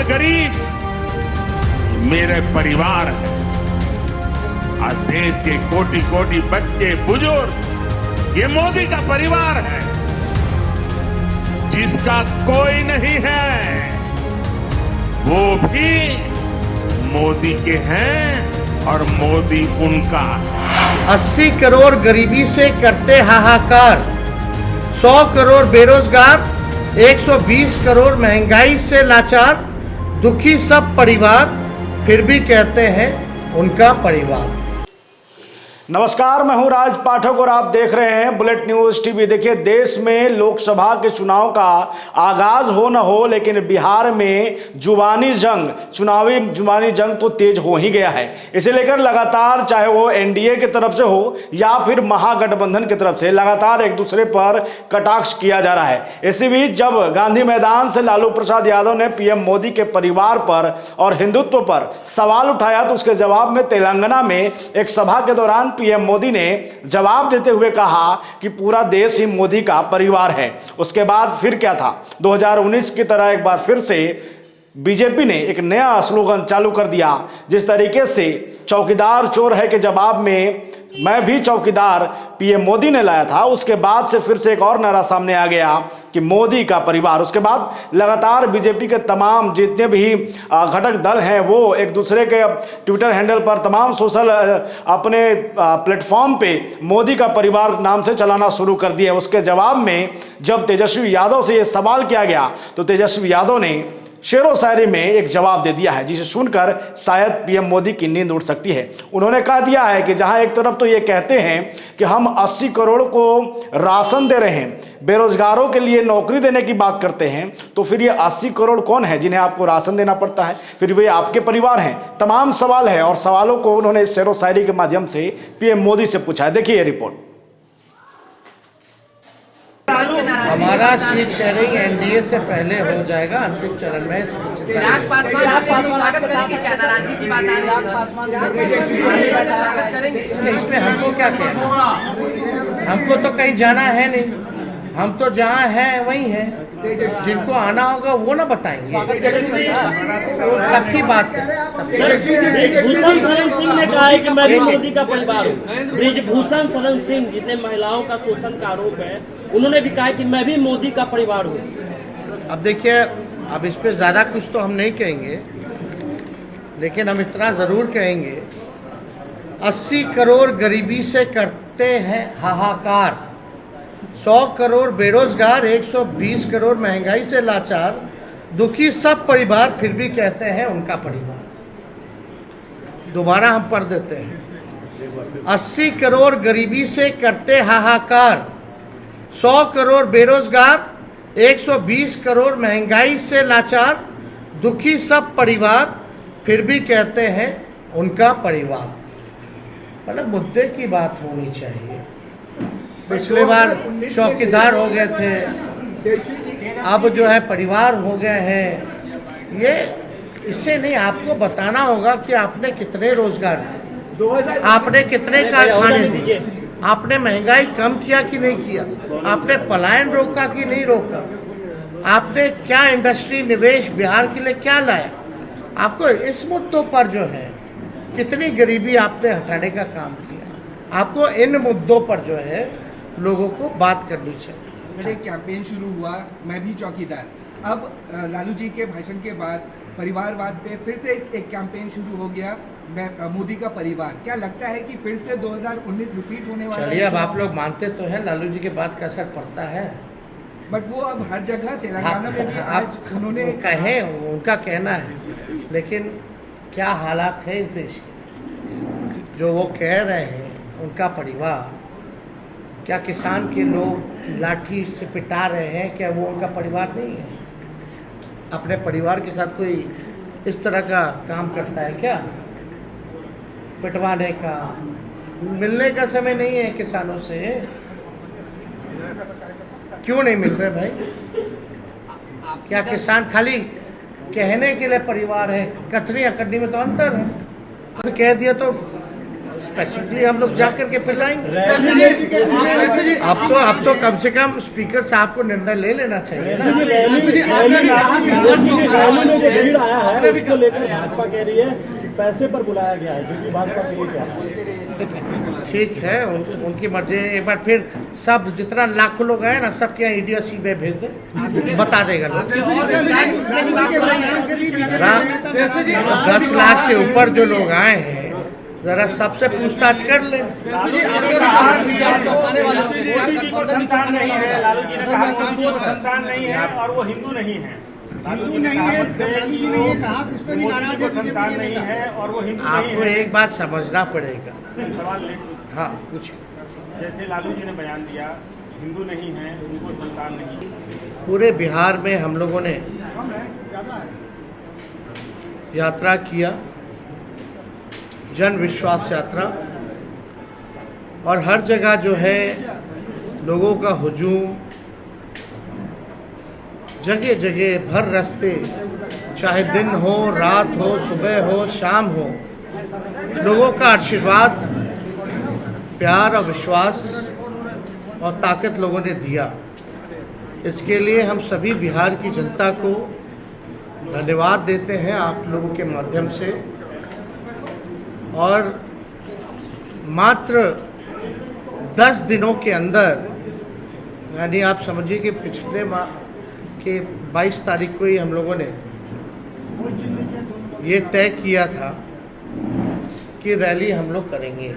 गरीब मेरे परिवार है। आज देश के कोटि कोटि बच्चे बुजुर्ग ये मोदी का परिवार है। जिसका कोई नहीं है वो भी मोदी के हैं और मोदी उनका है। 80 करोड़ गरीबी से करते हाहाकार, 100 करोड़ बेरोजगार, 120 करोड़ महंगाई से लाचार, दुखी सब परिवार, फिर भी कहते हैं उनका परिवार। नमस्कार, मैं हूं राज पाठक और आप देख रहे हैं बुलेट न्यूज टीवी। देखिए, देश में लोकसभा के चुनाव का आगाज हो न हो, लेकिन बिहार में जुबानी जंग तो तेज हो ही गया है। इसे लेकर लगातार, चाहे वो एनडीए की तरफ से हो या फिर महागठबंधन की तरफ से, लगातार एक दूसरे पर कटाक्ष किया जा रहा है। इसी बीच जब गांधी मैदान से लालू प्रसाद यादव ने पीएम मोदी के परिवार पर और हिंदुत्व पर सवाल उठाया, तो उसके जवाब में तेलंगाना में एक सभा के दौरान पीएम मोदी ने जवाब देते हुए कहा कि पूरा देश ही मोदी का परिवार है। उसके बाद फिर क्या था, 2019 की तरह एक बार फिर से बीजेपी ने एक नया स्लोगन चालू कर दिया, जिस तरीके से चौकीदार चोर है के जवाब में मैं भी चौकीदार पीएम मोदी ने लाया था। उसके बाद से फिर से एक और नारा सामने आ गया कि मोदी का परिवार। उसके बाद लगातार बीजेपी के तमाम जितने भी घटक दल हैं वो एक दूसरे के ट्विटर हैंडल पर, तमाम सोशल अपने प्लेटफॉर्म पे मोदी का परिवार नाम से चलाना शुरू कर दिया। उसके जवाब में जब तेजस्वी यादव से ये सवाल किया गया तो तेजस्वी यादव ने शेरो शायरी में एक जवाब दे दिया है, जिसे सुनकर शायद पीएम मोदी की नींद उड़ सकती है। उन्होंने कह दिया है कि जहां एक तरफ तो ये कहते हैं कि हम 80 करोड़ को राशन दे रहे हैं, बेरोजगारों के लिए नौकरी देने की बात करते हैं, तो फिर ये 80 करोड़ कौन है जिन्हें आपको राशन देना पड़ता है? फिर वे आपके परिवार हैं। तमाम सवाल है और सवालों को उन्होंने इस शेरो शायरी के माध्यम से पीएम मोदी से पूछा है। देखिए ये रिपोर्ट। हमारा सीट शेयरिंग एनडीए से पहले हो जाएगा अंतिम चरण में। इसमें हमको क्या कहना, हमको तो कहीं जाना है नहीं, हम तो जहाँ हैं वहीं हैं। जिनको आना होगा वो ना बताएंगे, तब की बात है। ब्रिजभूषण शरण सिंह ने कहा है कि मैं भी मोदी का परिवार हूँ। ब्रिजभूषण शरण सिंह, जितने महिलाओं का शोषण का आरोप है, उन्होंने भी कहा कि मैं भी मोदी का परिवार हूँ। अब देखिए, अब इस पे ज़्यादा कुछ तो हम नहीं कहेंगे, लेकिन हम इतना ज़रूर कहेंगे, 80 करोड़ गरीबी से करते हैं हाहाकार, 100 करोड़ बेरोजगार, 120 करोड़ महंगाई से लाचार, दुखी सब परिवार, फिर भी कहते हैं उनका परिवार। दोबारा हम पढ़ देते हैं। 80 करोड़ गरीबी से करते हाहाकार, 100 करोड़ बेरोजगार, 120 करोड़ महंगाई से लाचार, दुखी सब परिवार, फिर भी कहते हैं उनका परिवार। मतलब मुद्दे की बात होनी चाहिए। पिछले बार चौकीदार हो गए थे, अब जो है परिवार हो गए हैं। ये इससे नहीं, आपको बताना होगा कि आपने कितने रोजगार दिए, आपने कितने कारखाने दिए, आपने महंगाई कम किया कि नहीं किया, आपने पलायन रोका कि नहीं रोका, आपने क्या इंडस्ट्री निवेश बिहार के लिए क्या लाया। आपको इस मुद्दों पर जो है कितनी गरीबी आपने हटाने का काम किया, आपको इन मुद्दों पर जो है लोगों को बात करनी चाहिए। एक कैंपेन शुरू हुआ, मैं भी चौकीदार। अब लालू जी के भाषण के बाद परिवारवाद पे फिर से एक कैंपेन शुरू हो गया, मैं मोदी का परिवार। क्या लगता है कि फिर से 2019 रिपीट होने वाला है? चलिए, अब आप लोग मानते तो हैं लालू जी के बात का असर पड़ता है, बट वो अब हर जगह तेलंगाना में भी आज उन्होंने कहे, उनका कहना है, लेकिन क्या हालात है इस देश के, जो वो कह रहे हैं उनका परिवार। क्या किसान के लोग लाठी से पिटा रहे हैं, क्या वो उनका परिवार नहीं है? अपने परिवार के साथ कोई इस तरह का काम करता है क्या? पिटवाने का, मिलने का समय नहीं है किसानों से। क्यों नहीं मिल रहे भाई? क्या किसान खाली कहने के लिए परिवार है? कथनी अकड़नी में तो अंतर है। तो कह दिया तो स्पेसिफिकली हम लोग जा करके फिर लाएंगे। अब तो कम से कम स्पीकर साहब को निर्णय ले लेना चाहिए ना। रैली में जो भीड़ आया है उसको लेकर भाजपा कह रही है कि पैसे पर बुलाया गया है, जो कि भाजपा के लिए क्या है। ठीक है, उनकी मर्जी। एक बार फिर सब जितना लाखों लोग आए ना, सबके यहाँ ईडी सीबीआई भेज दे, बता देगा लोग। 10 लाख से ऊपर जो लोग आए हैं, जरा सबसे पूछताछ कर ले। लालू जी ने संतान नहीं है, लालू जी ने कहा संतान नहीं है और वो हिंदू नहीं है। हिंदू नहीं है, लालू जी ने ये कहा कि उस पर भी नाराज है संतान नहीं है और वो हिंदू नहीं आपको है। एक बात समझना पड़ेगा। सवाल ले, हाँ पूछिए। जैसे लालू जी ने बयान दिया हिंदू नहीं है, उनको संतान नहीं है। पूरे बिहार में हम लोगों ने यात्रा किया, जन विश्वास यात्रा, और हर जगह जो है लोगों का हुजूम, जगह जगह भर रास्ते, चाहे दिन हो, रात हो, सुबह हो, शाम हो, लोगों का आशीर्वाद, प्यार और विश्वास और ताकत लोगों ने दिया। इसके लिए हम सभी बिहार की जनता को धन्यवाद देते हैं आप लोगों के माध्यम से। और मात्र 10 दिनों के अंदर, यानी आप समझिए कि पिछले माह के 22 तारीख को ही हम लोगों ने ये तय किया था कि रैली हम लोग करेंगे,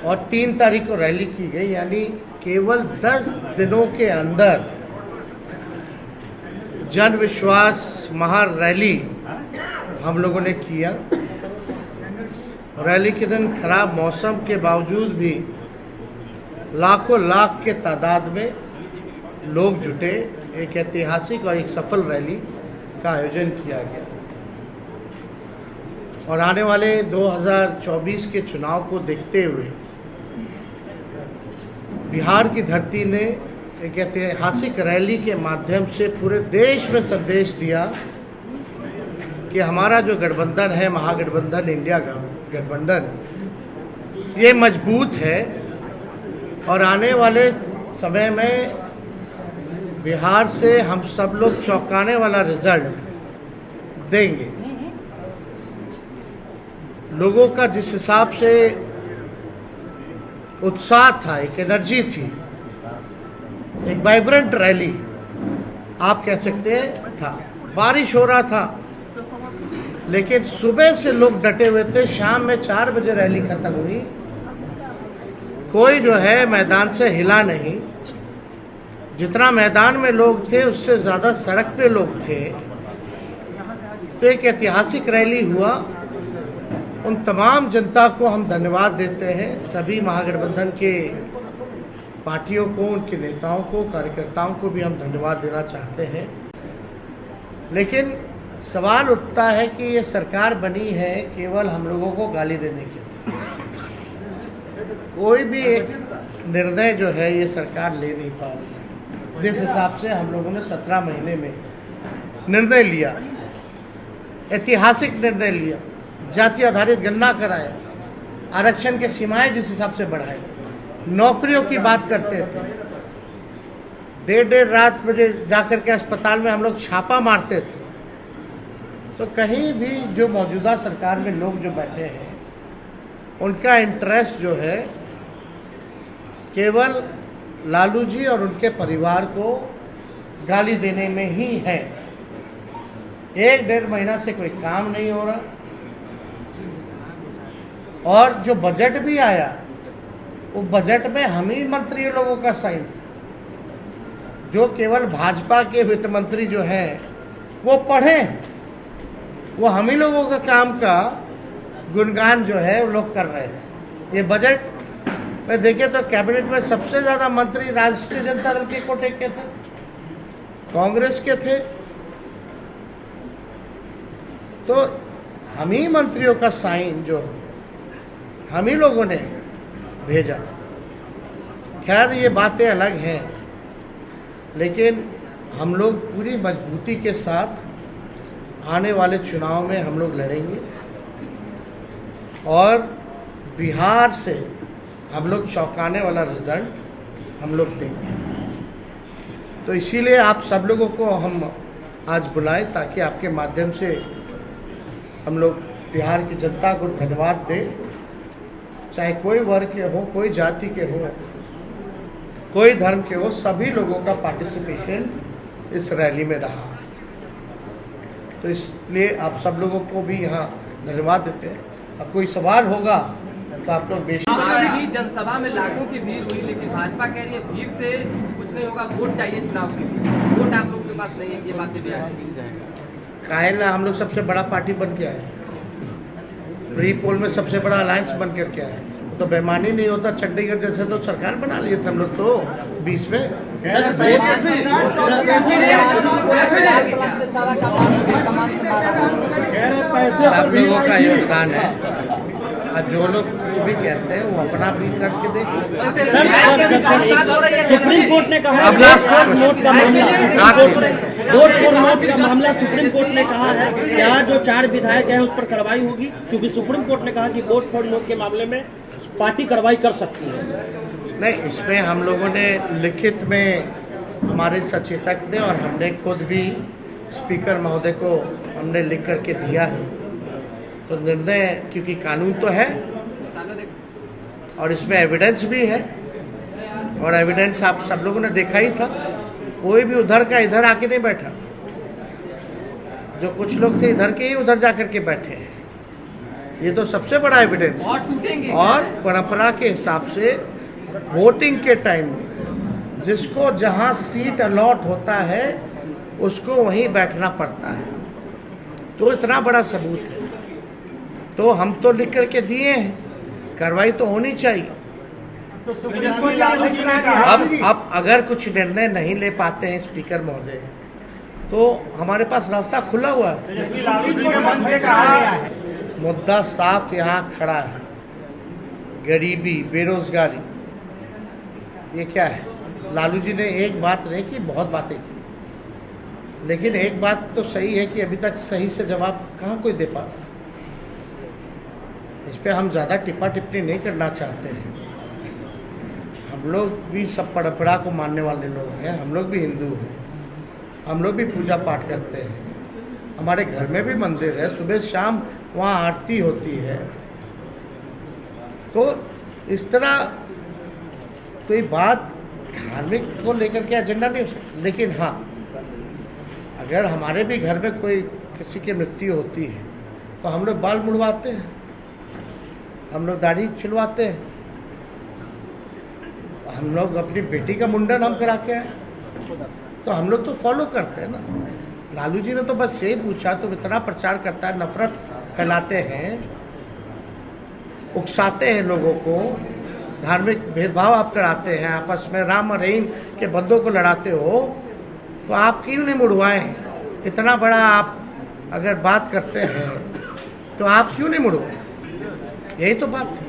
और 3 तारीख को रैली की गई। यानी केवल 10 दिनों के अंदर जन विश्वास महारैली हम लोगों ने किया। रैली के दिन खराब मौसम के बावजूद भी लाखों लाख के तादाद में लोग जुटे। एक ऐतिहासिक और एक सफल रैली का आयोजन किया गया, और आने वाले 2024 के चुनाव को देखते हुए बिहार की धरती ने एक ऐतिहासिक रैली के माध्यम से पूरे देश में संदेश दिया कि हमारा जो गठबंधन है, महागठबंधन, इंडिया का गठबंधन, ये मजबूत है और आने वाले समय में बिहार से हम सब लोग चौंकाने वाला रिजल्ट देंगे। लोगों का जिस हिसाब से उत्साह था, एक एनर्जी थी, एक वाइब्रेंट रैली आप कह सकते हैं था। बारिश हो रहा था लेकिन सुबह से लोग डटे हुए थे। शाम में 4 बजे रैली खत्म हुई, कोई जो है मैदान से हिला नहीं। जितना मैदान में लोग थे उससे ज़्यादा सड़क पे लोग थे। तो एक ऐतिहासिक रैली हुआ। उन तमाम जनता को हम धन्यवाद देते हैं, सभी महागठबंधन के पार्टियों को, उनके नेताओं को, कार्यकर्ताओं को भी हम धन्यवाद देना चाहते हैं। लेकिन सवाल उठता है कि ये सरकार बनी है केवल हम लोगों को गाली देने के लिए। कोई भी एक निर्णय जो है ये सरकार ले नहीं पा रही है। जिस हिसाब से हम लोगों ने 17 महीने में निर्णय लिया, ऐतिहासिक निर्णय लिया, जाति आधारित गणना कराया, आरक्षण के सीमाएं जिस हिसाब से बढ़ाई, नौकरियों की बात करते थे, देर रात बजे जाकर के अस्पताल में हम लोग छापा मारते थे। तो कहीं भी जो मौजूदा सरकार में लोग जो बैठे हैं उनका इंटरेस्ट जो है केवल लालू जी और उनके परिवार को गाली देने में ही है। 1-1.5 महीना से कोई काम नहीं हो रहा, और जो बजट भी आया वो बजट में हम ही मंत्री लोगों का साइन था। जो केवल भाजपा के वित्त मंत्री जो हैं वो पढ़े, वो हम ही लोगों का काम का गुणगान जो है वो लोग कर रहे थे। ये बजट में देखें तो कैबिनेट में सबसे ज़्यादा मंत्री राष्ट्रीय जनता दल के कोटे के थे, कांग्रेस के थे। तो हम ही मंत्रियों का साइन जो हम ही लोगों ने भेजा। खैर ये बातें अलग हैं, लेकिन हम लोग पूरी मजबूती के साथ आने वाले चुनाव में हम लोग लड़ेंगे। और बिहार से हम लोग चौंकाने वाला रिजल्ट हम लोग देंगे। तो इसीलिए आप सब लोगों को हम आज बुलाएं ताकि आपके माध्यम से हम लोग बिहार की जनता को धन्यवाद दें, चाहे कोई वर्ग के हो, कोई जाति के हो, कोई धर्म के हो, सभी लोगों का पार्टिसिपेशन इस रैली में रहा। तो इसलिए आप सब लोगों को भी यहाँ धन्यवाद देते हैं। अब कोई सवाल होगा तो आप लोग बेशक। आज भी जनसभा में लाखों की भीड़ हुई, लेकिन भाजपा कह रही है भीड़ से कुछ नहीं होगा, वोट चाहिए चुनाव के लिए। वोट आप लोगों के पास नहीं है, ये बातें भी आई। काहे हम लोग सबसे बड़ा पार्टी बन के आए, प्री पोल में सबसे बड़ा अलायंस बन करके आए। तो बेईमानी नहीं होता, चंडीगढ़ जैसे तो सरकार बना लिए थे हम लोग तो 20 में। सब लोगों का योगदान है और जो लोग कुछ भी कहते हैं वो अपना भी करके देखो। सुप्रीम कोर्ट ने कहा अब लास्ट नोट का मामला, वोट फॉर नोट का मामला सुप्रीम कोर्ट ने कहा है क्या जो 4 विधायक हैं उस पर कार्रवाई होगी, क्योंकि सुप्रीम कोर्ट ने कहा कि वोट फॉर नोट के मामले में पार्टी कार्रवाई कर सकती है। नहीं, इसमें हम लोगों ने लिखित में हमारे सचेतक ने और हमने खुद भी स्पीकर महोदय को हमने लिख करके दिया है। तो निर्णय, क्योंकि कानून तो है और इसमें एविडेंस भी है, और एविडेंस आप सब लोगों ने देखा ही था। कोई भी उधर का इधर आके नहीं बैठा, जो कुछ लोग थे इधर के ही उधर जा करके बैठे हैं। ये तो सबसे बड़ा एविडेंस है। और परंपरा के हिसाब से वोटिंग के टाइम में जिसको जहां सीट अलॉट होता है उसको वहीं बैठना पड़ता है। तो इतना बड़ा सबूत है, तो हम तो लिख करके दिए हैं, कार्रवाई तो होनी चाहिए। अब अगर कुछ निर्णय नहीं ले पाते हैं स्पीकर महोदय, तो हमारे पास रास्ता खुला हुआ है। मुद्दा साफ यहाँ खड़ा है, गरीबी, बेरोजगारी। ये क्या है? लालू जी ने एक बात नहीं की, बहुत बातें की, लेकिन एक बात तो सही है कि अभी तक सही से जवाब कहाँ कोई दे पाता। इस पे हम ज़्यादा टिप्पा टिप्पणी नहीं करना चाहते हैं। हम लोग भी सब परंपरा को मानने वाले लोग हैं, हम लोग भी हिंदू हैं, हम लोग भी पूजा पाठ करते हैं, हमारे घर में भी मंदिर है, सुबह शाम वहाँ आरती होती है। तो इस तरह कोई बात धार्मिक को लेकर के एजेंडा नहीं हो सकता। लेकिन हाँ, अगर हमारे भी घर में कोई किसी की मृत्यु होती है तो हम लोग बाल मुड़वाते हैं, हम लोग दाढ़ी छिलवाते हैं, हम लोग अपनी बेटी का मुंडन हम करा के आए, तो हम लोग तो फॉलो करते हैं ना। लालू जी ने तो बस यही पूछा, तुम इतना प्रचार करता है, नफरत फैलाते हैं, उकसाते हैं लोगों को, धार्मिक भेदभाव आप कराते हैं, आपस में राम और रहीम के बंदों को लड़ाते हो, तो आप क्यों नहीं मुड़वाएं? इतना बड़ा आप अगर बात करते हैं तो आप क्यों नहीं मुड़वाएं? यही तो बात थी।